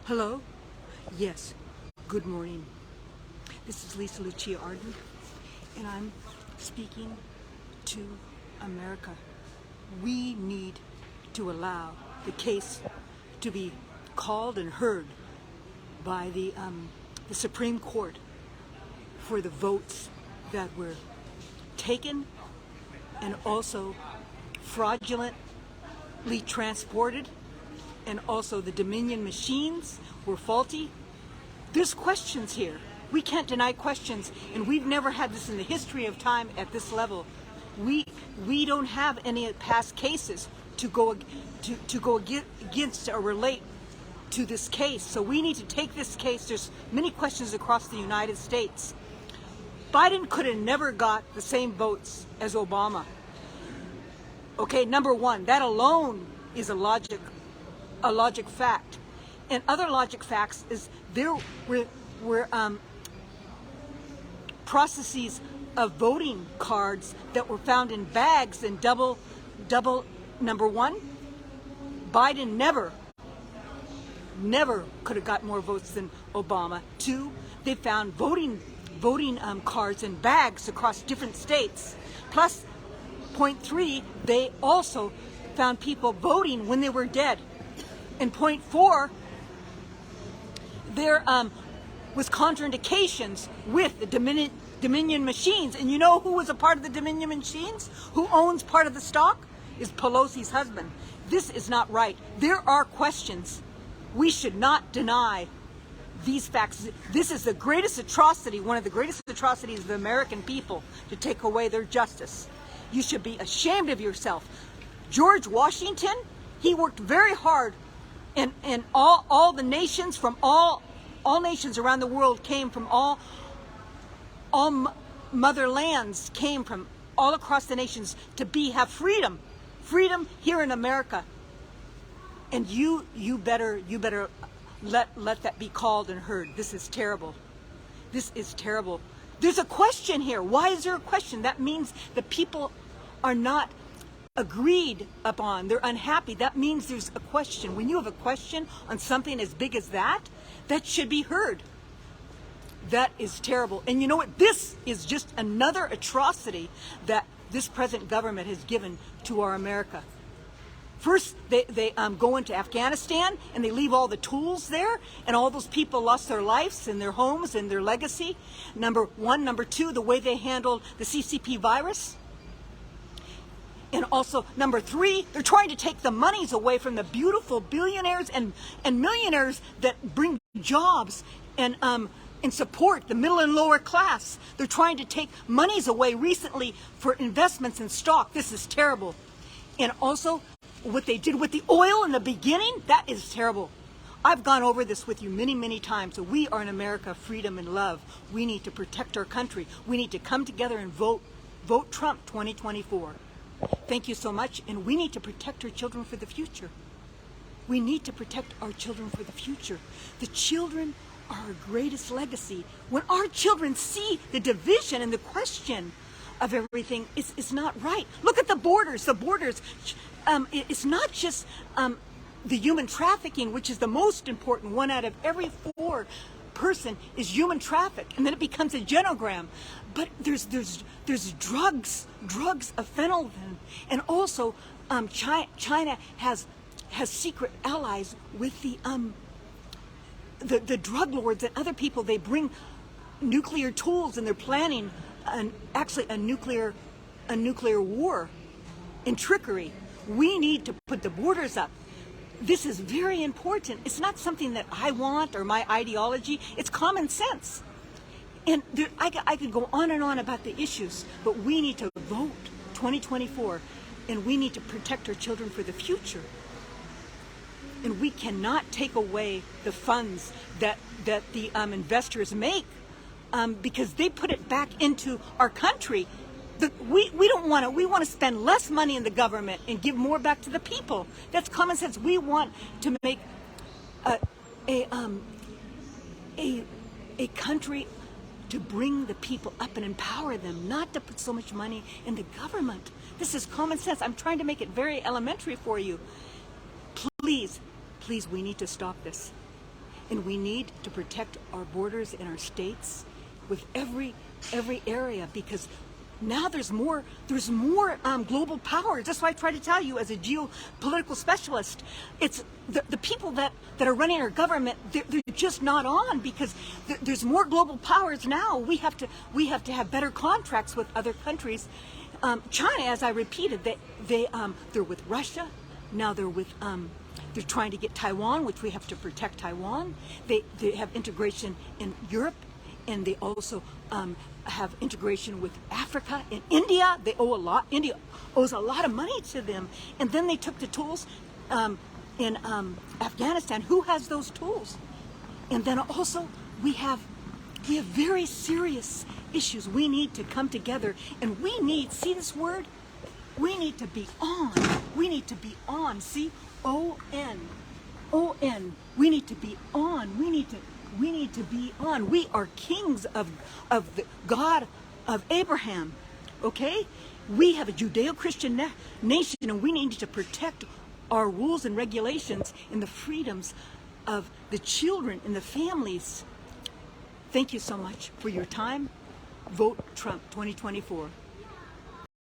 Hello? Yes. Good morning. This is Lisa Lucia Arden, and I'm speaking to America. We need to allow the case to be called and heard by the Supreme Court for the votes that were taken and also fraudulently transported, and also the Dominion machines were faulty. There's questions here. We can't deny questions, and we've never had this in the history of time at this level. We don't have any past cases to go against or relate to this case. So we need to take this case. There's many questions across the United States. Biden could have never got the same votes as Obama. Okay, number one, that alone is a logic fact. And other logic facts is there were processes of voting cards that were found in bags and double. Number one, Biden never could have got more votes than Obama. Two, they found voting cards in bags across different states. Plus, point three, they also found people voting when they were dead. And point four, there was contraindications with the Dominion machines. And you know who was a part of the Dominion machines? Who owns part of the stock? Is Pelosi's husband. This is not right. There are questions. We should not deny these facts. This is the greatest atrocity, one of the greatest atrocities of the American people, to take away their justice. You should be ashamed of yourself. George Washington, he worked very hard, and all the nations from all nations around the world came from all motherlands came from all across the nations to have freedom here in America. And you better let that be called and heard. This is terrible. This is terrible. There's a question here. Why is there a question? That means the people are not agreed upon. They're unhappy. That means there's a question. When you have a question on something as big as that should be heard. That is terrible. And you know what? This is just another atrocity that this present government has given to our America. First, they go into Afghanistan and they leave all the tools there, and all those people lost their lives and their homes and their legacy. Number one. Number two, the way they handled the CCP virus. And also, number three, they're trying to take the monies away from the beautiful billionaires and millionaires that bring jobs and support the middle and lower class. They're trying to take monies away recently for investments in stock. This is terrible. And also, what they did with the oil in the beginning, that is terrible. I've gone over this with you many, many times. So we are in America, freedom and love. We need to protect our country. We need to come together and vote Trump 2024. Thank you so much. And we need to protect our children for the future. We need to protect our children for the future. The children are our greatest legacy. When our children see the division and the question of everything, it's not right. Look at the borders. The borders. It's not just the human trafficking, which is the most important. One out of every 4 person is human trafficked, and then it becomes a genogram. But there's drugs of fentanyl, and also China has secret allies with the drug lords and other people. They bring nuclear tools, and they're planning a nuclear war and trickery. We need to put the borders up. This is very important. It's not something that I want or my ideology. It's common sense. And I could go on and on about the issues, but we need to vote 2024, and we need to protect our children for the future. And we cannot take away the funds that the investors make, because they put it back into our country. We don't want to. We want to spend less money in the government and give more back to the people. That's common sense. We want to make a country to bring the people up and empower them, not to put so much money in the government. This is common sense. I'm trying to make it very elementary for you. Please, we need to stop this. and we need to protect our borders in our states with every area, because now there's more global powers. That's why I try to tell you, as a geopolitical specialist, it's the people that are running our government. They're just not on, because there's more global powers now. We have to have better contracts with other countries. China, as I repeated, they're with Russia. Now they're trying to get Taiwan, which we have to protect Taiwan. They have integration in Europe, and they also have integration with Africa and India. They owe a lot. India owes a lot of money to them. And then they took the tools in Afghanistan. Who has those tools? And then also we have very serious issues. We need to come together, and we need, see this word? We need to be on. We need to be on. See? O-N. O-N. We need to be on. We need to be on. We are kings of the God of Abraham. Okay? We have a Judeo-Christian nation, and we need to protect our rules and regulations and the freedoms of the children and the families. Thank you so much for your time. Vote Trump 2024.